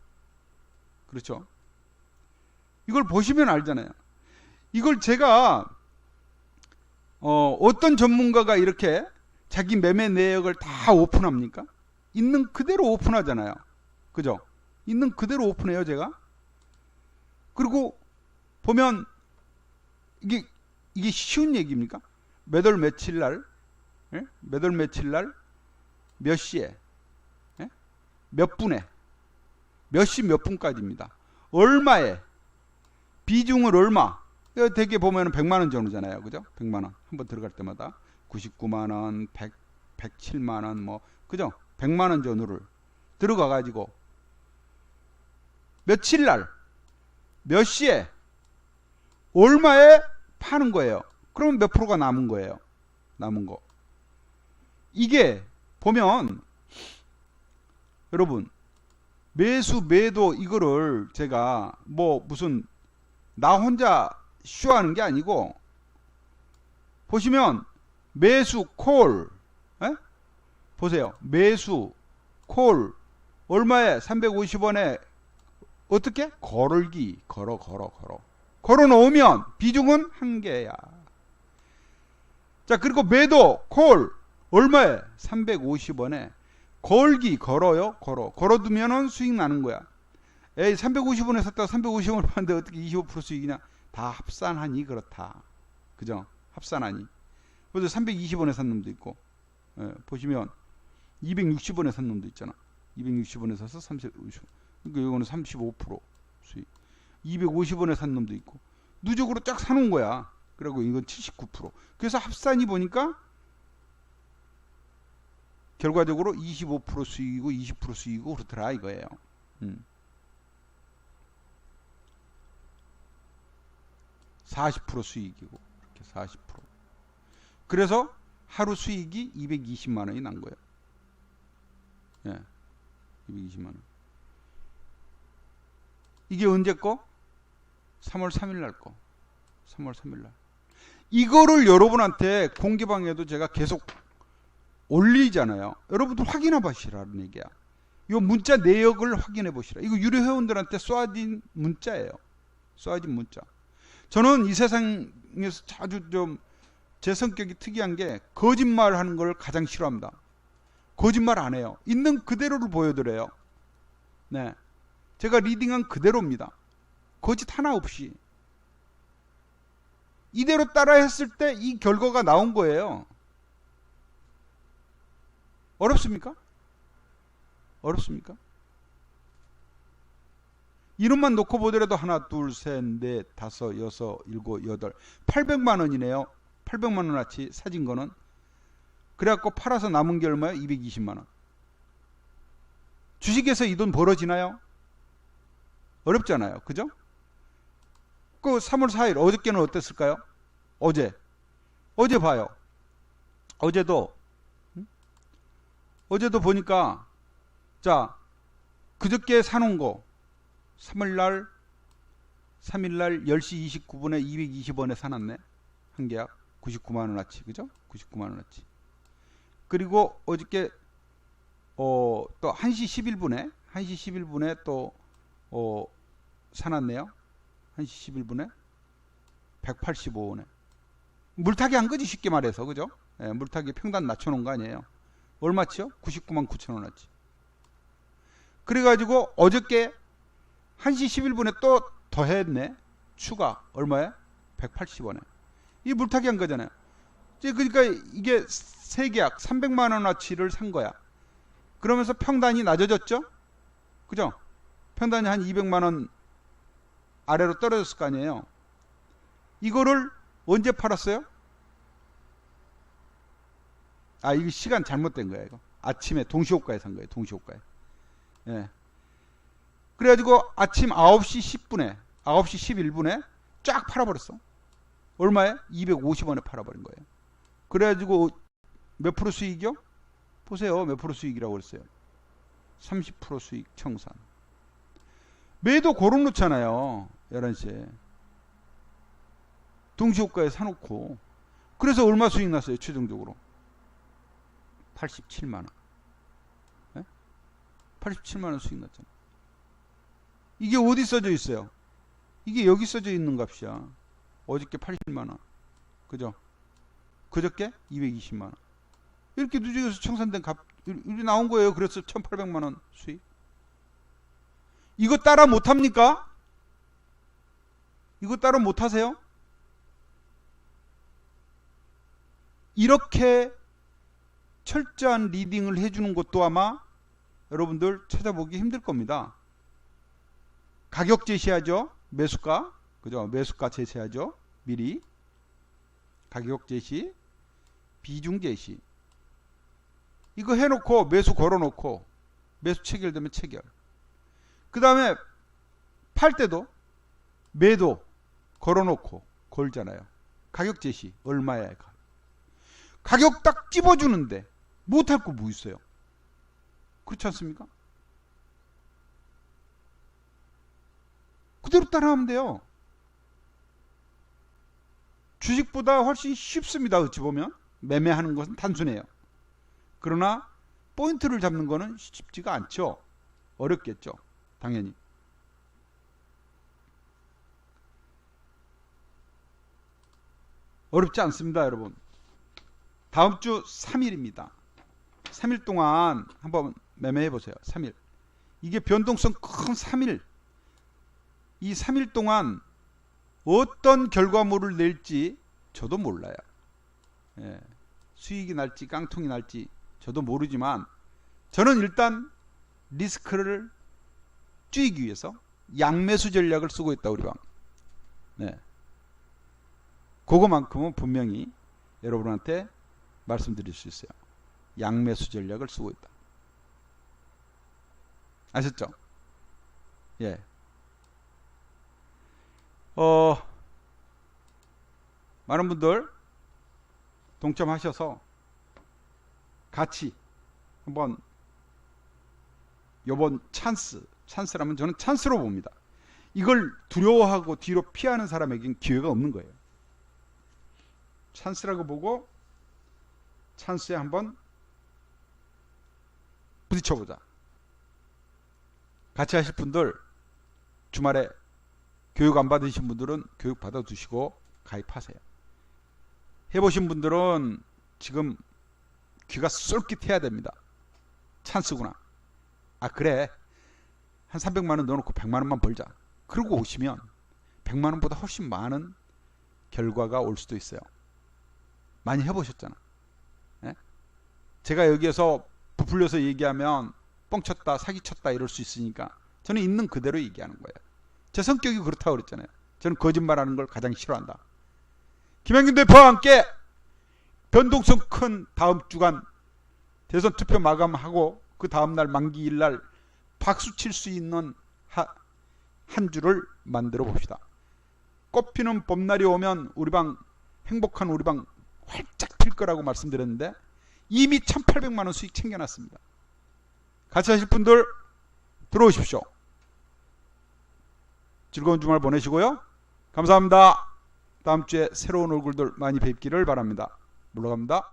그렇죠? 이걸 보시면 알잖아요. 이걸 제가 어떤 전문가가 이렇게 자기 매매 내역을 다 오픈합니까? 있는 그대로 오픈하잖아요. 그죠? 있는 그대로 오픈해요, 제가. 그리고 보면 이게 쉬운 얘기입니까? 몇 월 며칠 날, 예? 몇 월 며칠 날, 몇 시에, 예? 몇 분에, 몇 시 몇 분까지입니다. 얼마에, 비중을 얼마, 되게 보면 100만원 전후잖아요. 그죠? 100만원. 한번 들어갈 때마다 99만원, 107만원, 뭐, 그죠? 100만원 전후를 들어가가지고, 며칠 날, 몇 시에, 얼마에 파는 거예요. 그러면 몇 프로가 남은 거예요. 남은 거. 이게 보면 여러분 매수 매도 이거를 제가 뭐 무슨 나 혼자 쇼하는 게 아니고 보시면 매수 콜 에? 보세요. 매수 콜 얼마에 350원에 어떻게? 걸기 걸어 놓으면 비중은 1개야. 자, 그리고 매도 콜 얼마에? 350원에 걸기 걸어요. 걸어두면은 수익 나는 거야. 에이 350원에 샀다가 350원을 파는데 어떻게 25% 수익이냐? 다 합산하니 그렇다. 그죠? 합산하니. 그래서 320원에 산 놈도 있고, 예, 보시면 260원에 산 놈도 있잖아. 260원에 사서 30, 그러니까 이거는 35% 수익. 250원에 산 놈도 있고 누적으로 쫙 사놓은 거야. 그리고 이건 79%. 그래서 합산이 보니까 결과적으로 25% 수익이고 20% 수익이고 그렇더라 이거예요. 40% 수익이고 이렇게 40%. 그래서 하루 수익이 220만 원이 난 거예요. 예, 220만 원. 이게 언제 거? 3월 3일 날 거. 3월 3일 날. 이거를 여러분한테 공개방에도 제가 계속 올리잖아요. 여러분들 확인해 보시라는 얘기야. 이 문자 내역을 확인해 보시라. 이거 유료 회원들한테 쏘아진 문자예요. 쏘아진 문자. 저는 이 세상에서 아주 좀 제 성격이 특이한 게 거짓말 하는 걸 가장 싫어합니다. 거짓말 안 해요. 있는 그대로를 보여드려요. 네. 제가 리딩한 그대로입니다. 거짓 하나 없이. 이대로 따라 했을 때 이 결과가 나온 거예요. 어렵습니까? 어렵습니까? 이름만 놓고 보더라도 하나, 둘, 셋, 넷, 다섯, 여섯, 일곱, 여덟, 800만 원이네요. 800만 원어치 사진 거는. 그래갖고 팔아서 남은 게 얼마예요? 220만 원. 주식에서 이 돈 벌어지나요? 어렵잖아요. 그죠? 그 3월 4일 어저께는 어땠을까요? 어제 봐요. 어제도 보니까 자 그저께 사놓은 거 3일날 10시 29분에 220원에 사놨네. 한 계약 99만원어치. 그죠? 99만원어치. 그리고 어저께 또 1시 11분에 또 사놨네요. 1시 11분에 185원에 물타기 한 거지, 쉽게 말해서. 그죠? 예, 물타기 평단 낮춰놓은 거 아니에요. 얼마치요? 99만 9천원어치. 그래가지고 어저께 1시 11분에 또 더했네. 추가 얼마에? 180원에. 이 물타기 한 거잖아요. 그러니까 이게 세 계약 300만원어치를 산 거야. 그러면서 평단이 낮아졌죠? 그죠? 평단이 한 200만원 아래로 떨어졌을 거 아니에요. 이거를 언제 팔았어요? 아, 이거 시간 잘못된 거야, 이거. 아침에 동시호가에 산 거예요, 동시호가에. 예. 그래가지고 아침 9시 10분에, 9시 11분에 쫙 팔아버렸어. 얼마에? 250원에 팔아버린 거예요. 그래가지고 몇 프로 수익이요? 보세요, 몇 프로 수익이라고 그랬어요. 30% 수익 청산. 매도 고름 놓잖아요. 11시에. 동시호가에 사놓고. 그래서 얼마 수익 났어요, 최종적으로? 87만원. 네? 87만원 수익 났잖아. 이게 어디 써져 있어요? 이게 여기 써져 있는 값이야. 어저께 80만원. 그죠? 그저께 220만 원. 이렇게 누적해서 청산된 값 이렇게 나온 거예요. 그래서 1,800만 원 수익. 이거 따라 못 합니까? 이거 따라 못 하세요? 이렇게 철저한 리딩을 해주는 것도 아마 여러분들 찾아보기 힘들 겁니다. 가격 제시하죠. 매수가. 그죠? 매수가 제시하죠. 미리. 가격 제시. 비중 제시. 이거 해놓고 매수 걸어놓고 매수 체결되면 체결. 그 다음에 팔 때도 매도 걸어놓고 걸잖아요. 가격 제시. 얼마야? 가격 딱 찝어주는데 못할 거 뭐 있어요? 그렇지 않습니까? 그대로 따라하면 돼요. 주식보다 훨씬 쉽습니다. 어찌 보면 매매하는 것은 단순해요. 그러나 포인트를 잡는 거는 쉽지가 않죠. 어렵겠죠. 당연히. 어렵지 않습니다. 여러분. 다음 주 3일입니다. 3일 동안 한번 매매해 보세요. 3일. 이게 변동성 큰 3일. 이 3일 동안 어떤 결과물을 낼지 저도 몰라요. 예. 수익이 날지 깡통이 날지 저도 모르지만 저는 일단 리스크를 줄이기 위해서 양매수 전략을 쓰고 있다. 우리 방. 네. 그거만큼은 분명히 여러분한테 말씀드릴 수 있어요. 양매수 전략을 쓰고 있다. 아셨죠? 예. 많은 분들 동참하셔서 같이 한번 요번 찬스라면 저는 찬스로 봅니다. 이걸 두려워하고 뒤로 피하는 사람에겐 기회가 없는 거예요. 찬스라고 보고 찬스에 한번 부딪혀보자. 같이 하실 분들 주말에 교육 안 받으신 분들은 교육 받아두시고 가입하세요. 해보신 분들은 지금 귀가 쏠깃해야 됩니다. 찬스구나. 아 그래 한 300만원 넣어놓고 100만원만 벌자. 그러고 오시면 100만원보다 훨씬 많은 결과가 올 수도 있어요. 많이 해보셨잖아. 예? 제가 여기에서 부풀려서 얘기하면 뻥쳤다 사기쳤다 이럴 수 있으니까 저는 있는 그대로 얘기하는 거예요. 제 성격이 그렇다고 그랬잖아요. 저는 거짓말하는 걸 가장 싫어한다. 김영균 대표와 함께 변동성 큰 다음 주간 대선 투표 마감하고 그 다음날 만기일날 박수 칠 수 있는 한 주를 만들어 봅시다. 꽃피는 봄날이 오면 우리방 행복한 우리방 활짝 필 거라고 말씀드렸는데 이미 1,800만원 수익 챙겨놨습니다. 같이 하실 분들 들어오십시오. 즐거운 주말 보내시고요. 감사합니다. 다음 주에 새로운 얼굴들 많이 뵙기를 바랍니다. 물러갑니다.